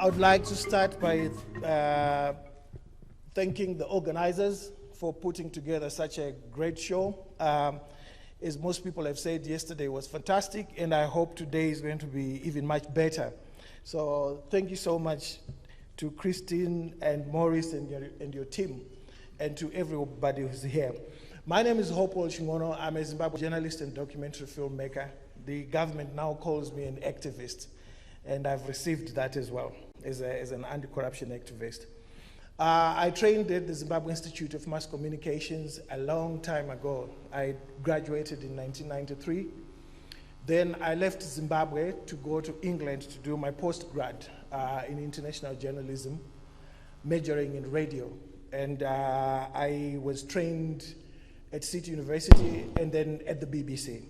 would like to start by thanking the organizers for putting together such a great show. As most people have said, yesterday was fantastic, and I hope today is going to be even much better. So thank you so much to Christine and Maurice and your team, and to everybody who's here. My name is Hopewell Chin'ono. I'm a Zimbabwe journalist and documentary filmmaker. The government now calls me an activist, and I've received that as well as an anti-corruption activist. I trained at the Zimbabwe Institute of Mass Communications a long time ago. I graduated in 1993. Then I left Zimbabwe to go to England to do my postgrad in international journalism, majoring in radio. And I was trained at City University and then at the BBC.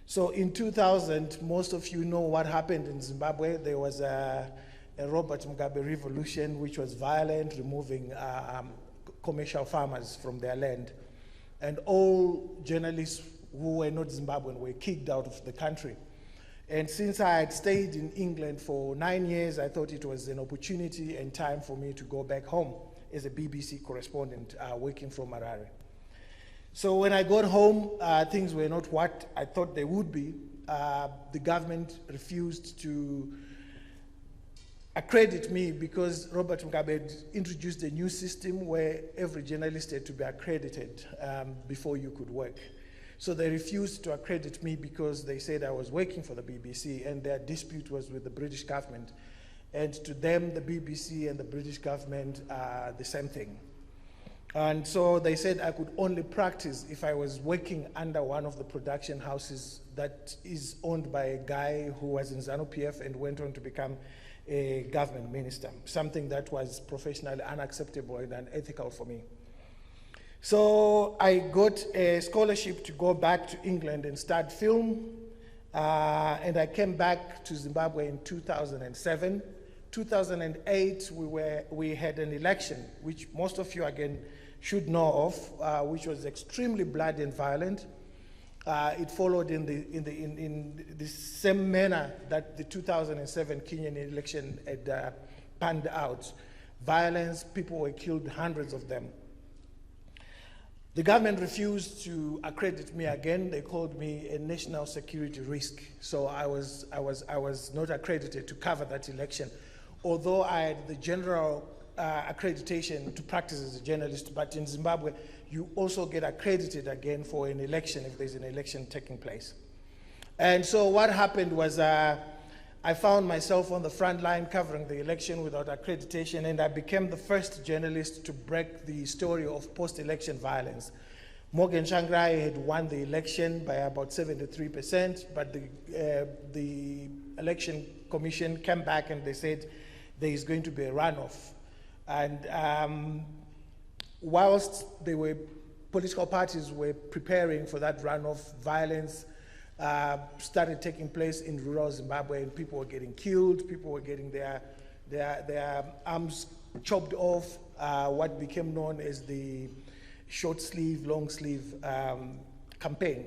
So in 2000, most of you know what happened in Zimbabwe. There was a Robert Mugabe revolution, which was violent, removing commercial farmers from their land. And all journalists who were not Zimbabwean were kicked out of the country. And since I had stayed in England for 9 years, I thought it was an opportunity and time for me to go back home as a BBC correspondent working from Harare. So when I got home, things were not what I thought they would be. The government refused to accredit me because Robert Mugabe had introduced a new system where every journalist had to be accredited before you could work. So they refused to accredit me because they said I was working for the BBC, and their dispute was with the British government. And to them, the BBC and the British government are the same thing. And so they said I could only practice if I was working under one of the production houses that is owned by a guy who was in ZANU-PF and went on to become a government minister, something that was professionally unacceptable and unethical for me. So I got a scholarship to go back to England and start film, and I came back to Zimbabwe in 2007. 2008, we had an election, which most of you again should know of, which was extremely bloody and violent. It followed in the same manner that the 2007 Kenyan election had panned out. Violence, people were killed, hundreds of them. The government refused to accredit me again. They called me a national security risk. So I was not accredited to cover that election, although I had the general accreditation to practice as a journalist. But in Zimbabwe, you also get accredited again for an election if there's an election taking place. And so what happened was I found myself on the front line covering the election without accreditation, and I became the first journalist to break the story of post-election violence. Morgan Tsvangirai had won the election by about 73%, but the election commission came back and they said there is going to be a runoff. And whilst political parties were preparing for that runoff, violence started taking place in rural Zimbabwe, and people were getting killed, people were getting their arms chopped off, what became known as the short sleeve, long sleeve campaign.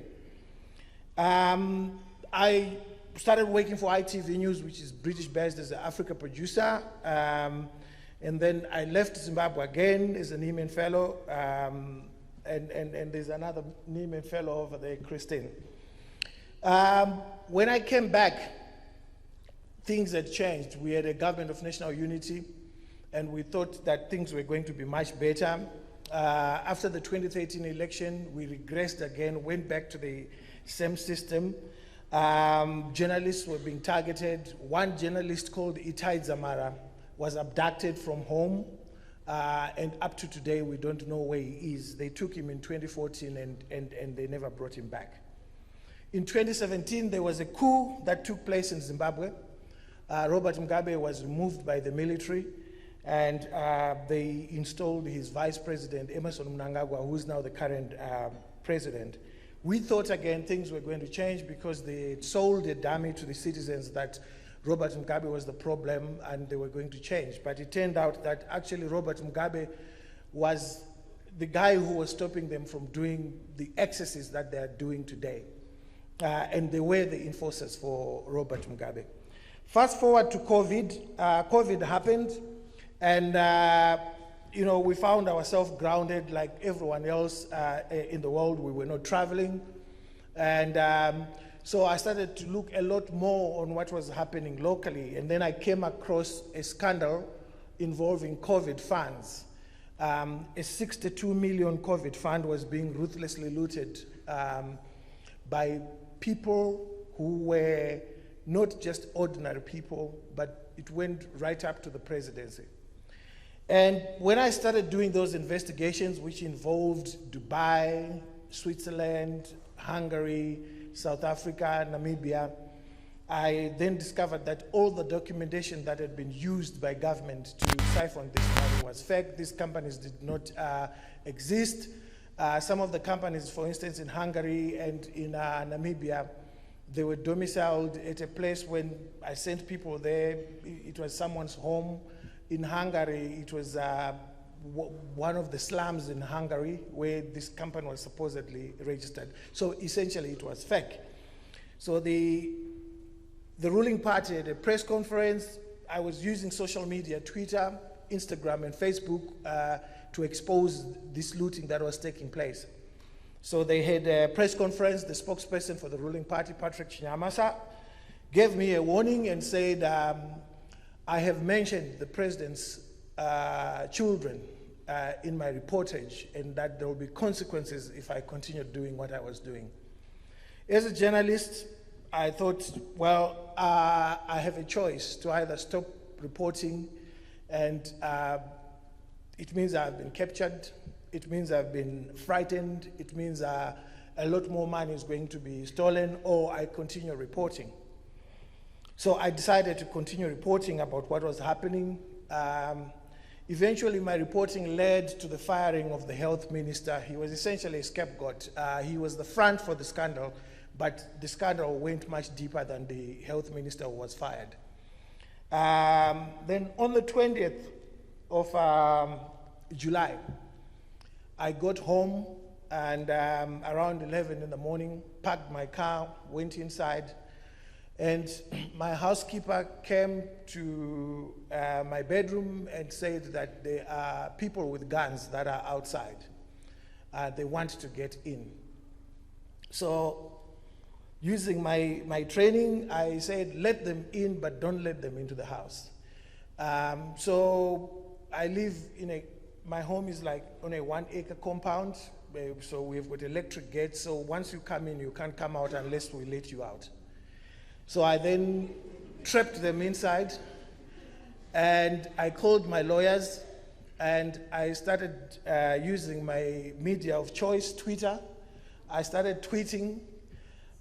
I started working for ITV News, which is British based as an Africa producer. And then I left Zimbabwe again as a Nieman Fellow, and there's another Nieman Fellow over there, Christine. When I came back, things had changed. We had a government of national unity, and we thought that things were going to be much better. After the 2013 election, we regressed again, went back to the same system. Journalists were being targeted. One journalist called Itai Dzamara was abducted from home, and up to today, we don't know where he is. They took him in 2014, and they never brought him back. In 2017, there was a coup that took place in Zimbabwe. Robert Mugabe was removed by the military, and they installed his vice president, Emmerson Mnangagwa, who's now the current president. We thought again things were going to change because they sold a dummy to the citizens that Robert Mugabe was the problem and they were going to change. But it turned out that actually Robert Mugabe was the guy who was stopping them from doing the excesses that they are doing today. And they were the enforcers for Robert Mugabe. Fast forward to COVID. COVID happened, and we found ourselves grounded like everyone else in the world. We were not traveling, and so I started to look a lot more on what was happening locally, and then I came across a scandal involving COVID funds. A 62 million COVID fund was being ruthlessly looted by people who were not just ordinary people, but it went right up to the presidency. And when I started doing those investigations, which involved Dubai, Switzerland, Hungary, South Africa, Namibia, I then discovered that all the documentation that had been used by government to siphon this money was fake. These companies did not exist. Some of the companies, for instance, in Hungary and in Namibia, they were domiciled at a place when I sent people there. It was someone's home. In Hungary, it was one of the slums in Hungary where this company was supposedly registered. So essentially, it was fake. So the ruling party at a press conference, I was using social media, Twitter, Instagram, and Facebook to expose this looting that was taking place. So they had a press conference. The spokesperson for the ruling party, Patrick Chinyamasa, gave me a warning and said, I have mentioned the president's children in my reportage, and that there will be consequences if I continue doing what I was doing. As a journalist, I thought, well, I have a choice to either stop reporting, and it means I've been captured, it means I've been frightened, it means a lot more money is going to be stolen, or I continue reporting. So I decided to continue reporting about what was happening. Eventually, my reporting led to the firing of the health minister. He was essentially a scapegoat. He was the front for the scandal, but the scandal went much deeper than the health minister who was fired. Then on the 20th of July, I got home and around 11 in the morning, parked my car, went inside, and my housekeeper came to my bedroom and said that there are people with guns that are outside. They want to get in. So using my training, I said, let them in, but don't let them into the house. So I live in my home is like on a 1-acre compound, so we've got electric gates, so once you come in, you can't come out unless we let you out. So I then trapped them inside, and I called my lawyers, and I started using my media of choice, Twitter. I started tweeting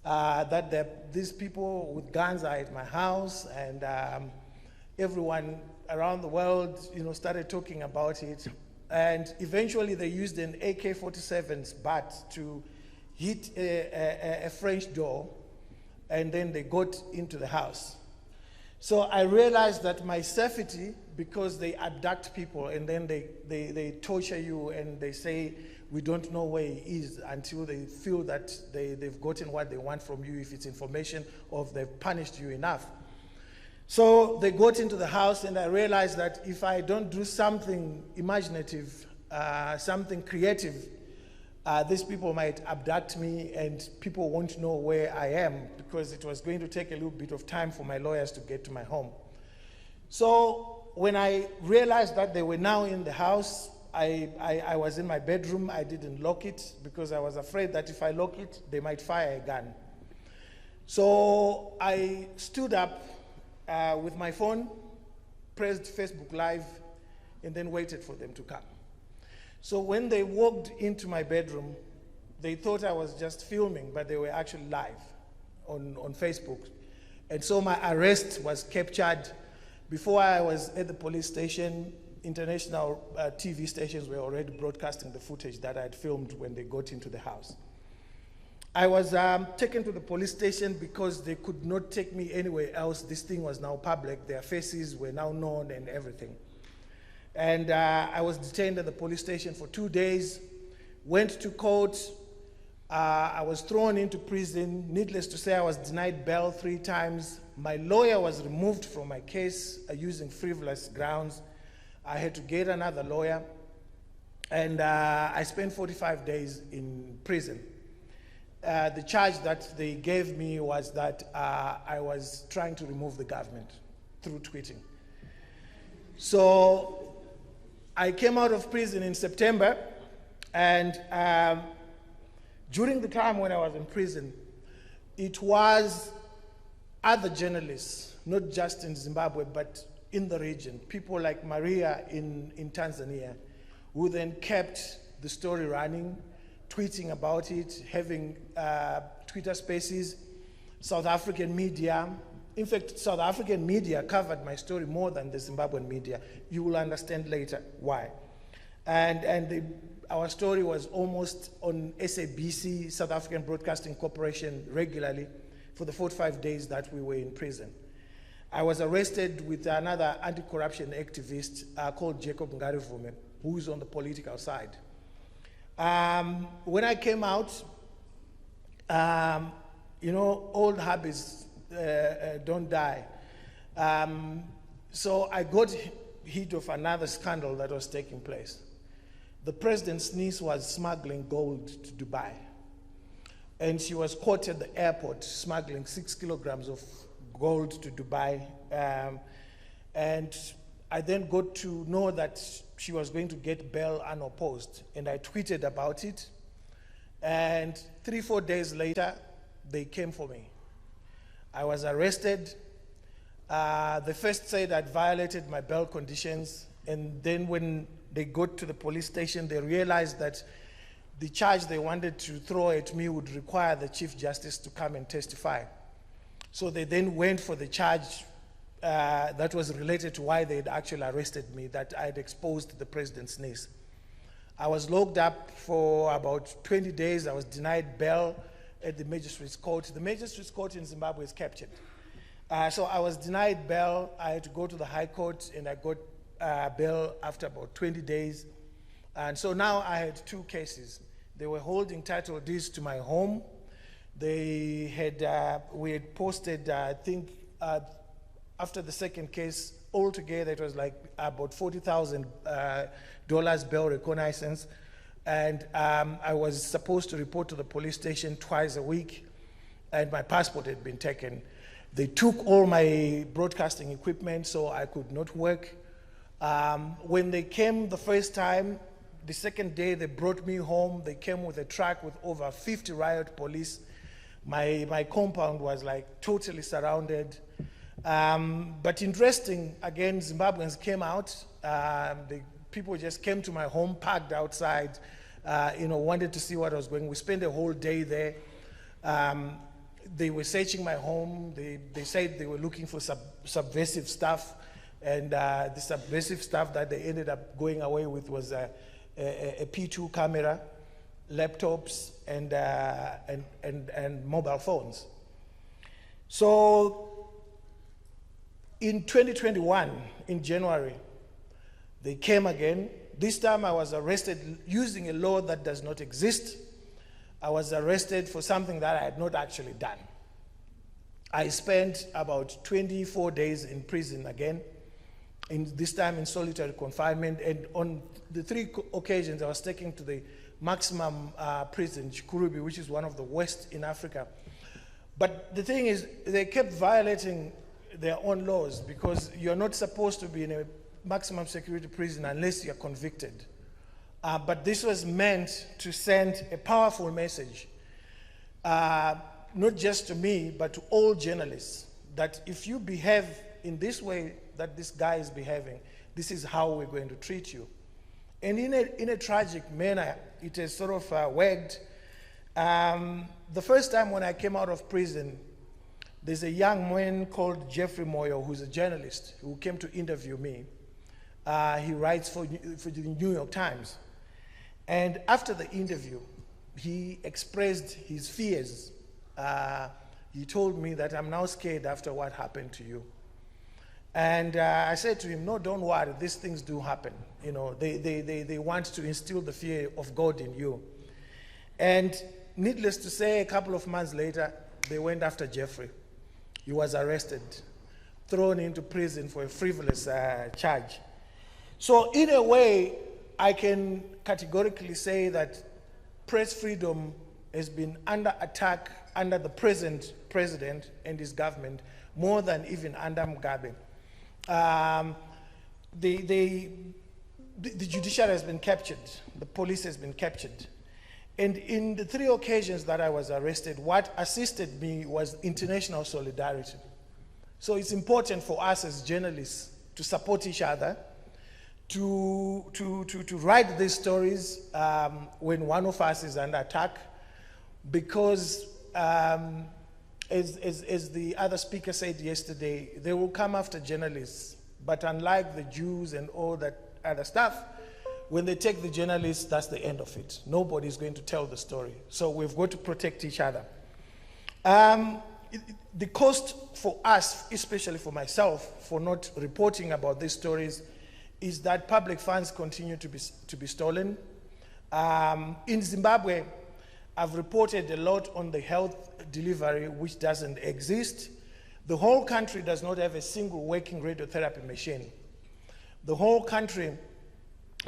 that these people with guns are at my house, and everyone around the world, started talking about it. And eventually they used an AK-47's butt to hit a French door, and then they got into the house. So I realized that my safety, because they abduct people and then they torture you and they say, we don't know where he is until they feel that they've gotten what they want from you, if it's information or if they've punished you enough. So they got into the house, and I realized that if I don't do something imaginative, something creative, these people might abduct me and people won't know where I am, because it was going to take a little bit of time for my lawyers to get to my home. So when I realized that they were now in the house, I was in my bedroom. I didn't lock it because I was afraid that if I lock it, they might fire a gun. So I stood up with my phone, pressed Facebook Live, and then waited for them to come. So when they walked into my bedroom, they thought I was just filming, but they were actually live on Facebook. And so my arrest was captured. Before I was at the police station, international TV stations were already broadcasting the footage that I had filmed when they got into the house. I was taken to the police station because they could not take me anywhere else. This thing was now public. Their faces were now known and everything. And I was detained at the police station for 2 days, went to court. I was thrown into prison. Needless to say, I was denied bail 3 times. My lawyer was removed from my case using frivolous grounds. I had to get another lawyer, and I spent 45 days in prison. The charge that they gave me was that I was trying to remove the government through tweeting. So I came out of prison in September, and during the time when I was in prison, it was other journalists, not just in Zimbabwe, but in the region, people like Maria in Tanzania, who then kept the story running, tweeting about it, having Twitter spaces, South African media. In fact, South African media covered my story more than the Zimbabwean media. You will understand later why. And our story was almost on SABC, South African Broadcasting Corporation, regularly for the 45 days that we were in prison. I was arrested with another anti-corruption activist called Jacob Ngarivume, who's on the political side. When I came out, old habits don't die. So I got hit of another scandal that was taking place. The president's niece was smuggling gold to Dubai. And she was caught at the airport smuggling 6 kilograms of gold to Dubai. And I then got to know that she was going to get bail unopposed. And I tweeted about it. And 3-4 days later, they came for me. I was arrested. They first said I'd violated my bail conditions. And then when they got to the police station, they realized that the charge they wanted to throw at me would require the Chief Justice to come and testify. So they then went for the charge that was related to why they had actually arrested me, that I had exposed the president's niece. I was locked up for about 20 days. I was denied bail at the magistrate's court. The magistrate's court in Zimbabwe is captured. So I was denied bail. I had to go to the High Court, and I got bail after about 20 days. And so now I had 2 cases. They were holding title deeds to my home. They had, we had posted, I think, after the second case, altogether it was like about $40,000 bail reconnaissance. And I was supposed to report to the police station twice a week, and my passport had been taken. They took all my broadcasting equipment, so I could not work. When they came the first time, the second day they brought me home. They came with a truck with over 50 riot police. My compound was like totally surrounded. But interesting, again, Zimbabweans came out. The people just came to my home, parked outside, wanted to see what I was going. We spent a whole day there. They were searching my home. They said they were looking for subversive stuff. And the subversive stuff that they ended up going away with was a P2 camera, laptops, and mobile phones. So in 2021, in January, they came again. This time I was arrested using a law that does not exist. I was arrested for something that I had not actually done. I spent about 24 days in prison again, this time in solitary confinement, and on the 3 occasions I was taken to the maximum prison, Chikurubi, which is one of the worst in Africa. But the thing is, they kept violating their own laws, because you're not supposed to be in a maximum security prison unless you're convicted. But this was meant to send a powerful message, not just to me, but to all journalists, that if you behave in this way that this guy is behaving, this is how we're going to treat you. And in a tragic manner, it has sort of worked. The first time when I came out of prison, there's a young man called Jeffrey Moyo, who's a journalist, who came to interview me. He writes for the New York Times. And after the interview, he expressed his fears. He told me that I'm now scared after what happened to you. And I said to him, no, don't worry, these things do happen. They want to instill the fear of God in you. And needless to say, a couple of months later, they went after Jeffrey. He was arrested, thrown into prison for a frivolous charge. So in a way, I can categorically say that press freedom has been under attack under the present president and his government more than even under Mugabe. The judiciary has been captured, the police has been captured. And in the 3 occasions that I was arrested, what assisted me was international solidarity. So it's important for us as journalists to support each other, to write these stories when one of us is under attack, because as the other speaker said yesterday, they will come after journalists, but unlike the Jews and all that other stuff, when they take the journalists, that's the end of it. Nobody's going to tell the story. So we've got to protect each other. The cost for us, especially for myself, for not reporting about these stories, is that public funds continue to be stolen. In Zimbabwe, I've reported a lot on the health delivery, which doesn't exist. The whole country does not have a single working radiotherapy machine. The whole country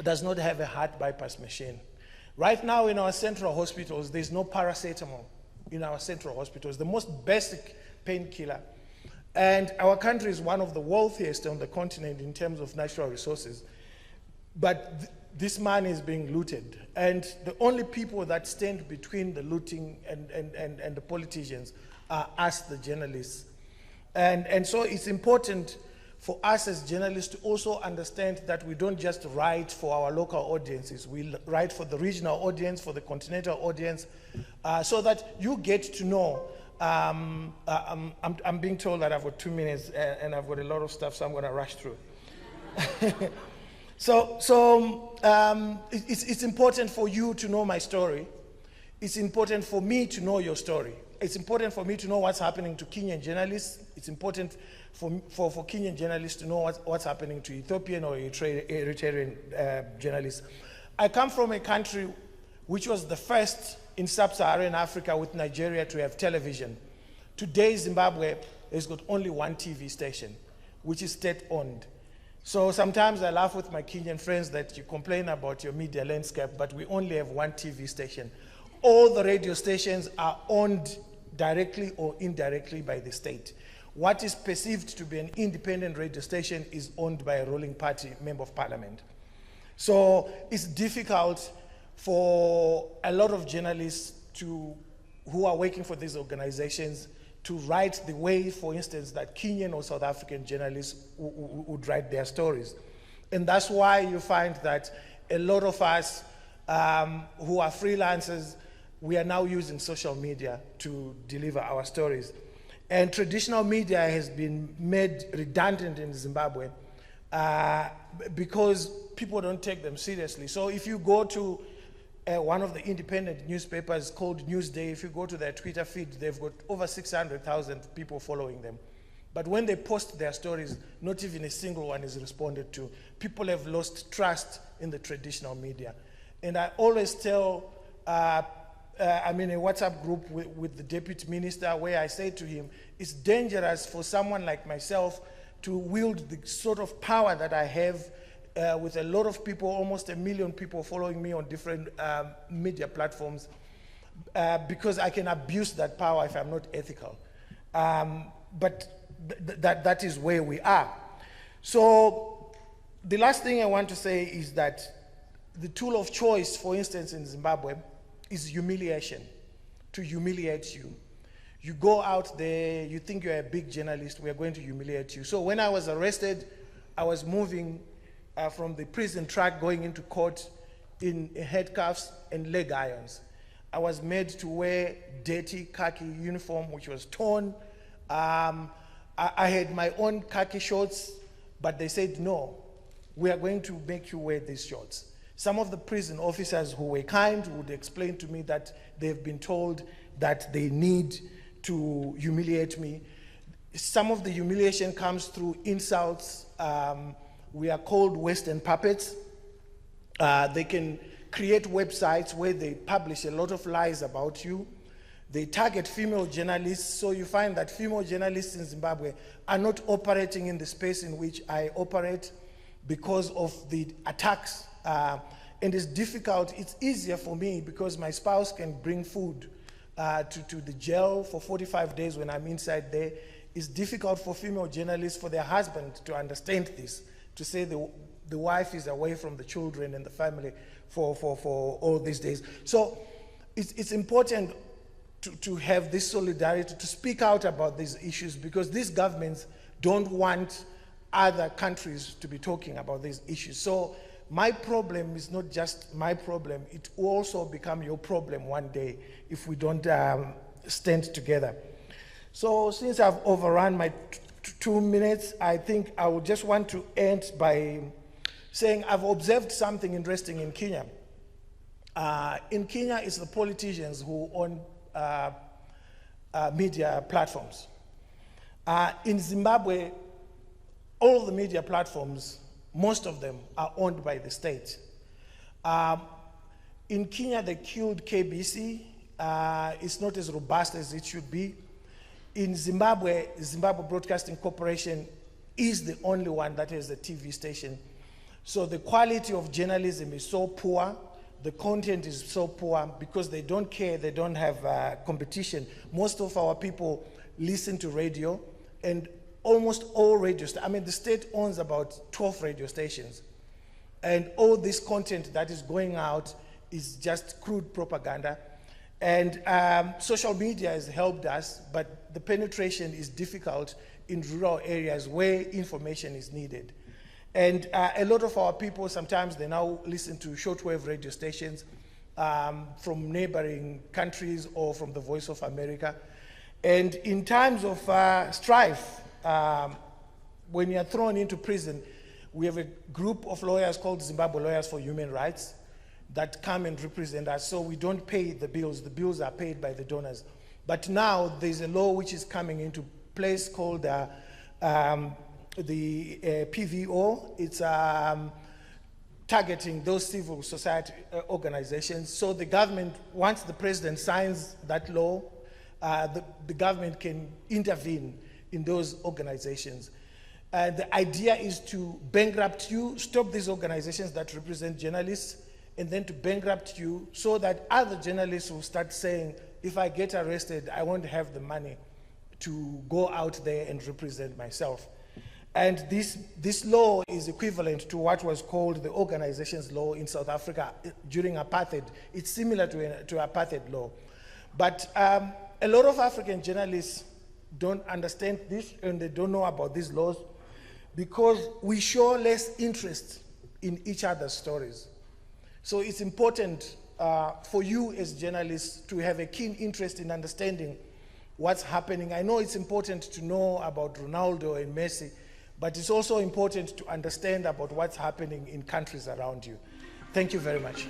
does not have a heart bypass machine. Right now in our central hospitals, there's no paracetamol in our central hospitals, the most basic painkiller. And our country is one of the wealthiest on the continent in terms of natural resources. But this money is being looted. And the only people that stand between the looting and the politicians are us, the journalists. And so it's important for us as journalists to also understand that we don't just write for our local audiences. We write for the regional audience, for the continental audience, so that you get to know. I'm being told that I've got 2 minutes and I've got a lot of stuff, so I'm going to rush through. It's important for you to know my story. It's important for me to know your story. It's important for me to know what's happening to Kenyan journalists. It's important for Kenyan journalists to know what's happening to Ethiopian or Eritrean journalists. I come from a country which was the first in sub-Saharan Africa with Nigeria to have television. Today, Zimbabwe has got only one TV station, which is state-owned. So sometimes I laugh with my Kenyan friends that you complain about your media landscape, but we only have one TV station. All the radio stations are owned directly or indirectly by the state. What is perceived to be an independent radio station is owned by a ruling party member of parliament. So it's difficult for a lot of journalists who are working for these organizations to write the way, for instance, that Kenyan or South African journalists would write their stories. And that's why you find that a lot of us who are freelancers, we are now using social media to deliver our stories. And traditional media has been made redundant in Zimbabwe because people don't take them seriously. So if you go to one of the independent newspapers called Newsday, if you go to their Twitter feed, they've got over 600,000 people following them. But when they post their stories, not even a single one is responded to. People have lost trust in the traditional media. And I always tell, I'm in a WhatsApp group with the deputy minister where I say to him, it's dangerous for someone like myself to wield the sort of power that I have with a lot of people, almost 1 million people following me on different media platforms, because I can abuse that power if I'm not ethical. But that is where we are. So the last thing I want to say is that the tool of choice, for instance, in Zimbabwe, is humiliation, to humiliate you. You go out there, you think you're a big journalist, we are going to humiliate you. So when I was arrested, I was moving from the prison track going into court in handcuffs and leg irons. I was made to wear dirty khaki uniform, which was torn. I had my own khaki shorts, but they said, no, we are going to make you wear these shorts. Some of the prison officers who were kind would explain to me that they've been told that they need to humiliate me. Some of the humiliation comes through insults. We are called Western puppets. They can create websites where they publish a lot of lies about you. They target female journalists, so you find that female journalists in Zimbabwe are not operating in the space in which I operate because of the attacks. And it's difficult. It's easier for me because my spouse can bring food to the jail for 45 days when I'm inside there. It's difficult for female journalists, for their husband to understand this, to say the wife is away from the children and the family for all these days. So it's important to have this solidarity, to speak out about these issues, because these governments don't want other countries to be talking about these issues. So my problem is not just my problem, it will also become your problem one day if we don't stand together. So since I've overrun my 2 minutes, I think I would just want to end by saying I've observed something interesting in Kenya. In Kenya, it's the politicians who own media platforms. In Zimbabwe, all the media platforms, most of them are owned by the state. In Kenya, they killed KBC. It's not as robust as it should be. In Zimbabwe, Zimbabwe Broadcasting Corporation is the only one that has a TV station. So the quality of journalism is so poor, the content is so poor because they don't care, they don't have competition. Most of our people listen to radio, and almost all radio stations, I mean, the state owns about 12 radio stations. And all this content that is going out is just crude propaganda. And social media has helped us, but the penetration is difficult in rural areas where information is needed. And a lot of our people, sometimes they now listen to shortwave radio stations from neighboring countries or from the Voice of America. And in times of strife, when you're thrown into prison, we have a group of lawyers called Zimbabwe Lawyers for Human Rights that come and represent us, so we don't pay the bills. The bills are paid by the donors. But now there's a law which is coming into place called the PVO. It's targeting those civil society organizations. So the government, once the president signs that law, the government can intervene in those organizations. The idea is to bankrupt you, stop these organizations that represent journalists, and then to bankrupt you so that other journalists will start saying, if I get arrested, I won't have the money to go out there and represent myself. And this law is equivalent to what was called the organizations law in South Africa during apartheid. It's similar to apartheid law. But a lot of African journalists don't understand this, and they don't know about these laws because we show less interest in each other's stories. So it's important for you as journalists to have a keen interest in understanding what's happening. I know it's important to know about Ronaldo and Messi, but it's also important to understand about what's happening in countries around you. Thank you very much.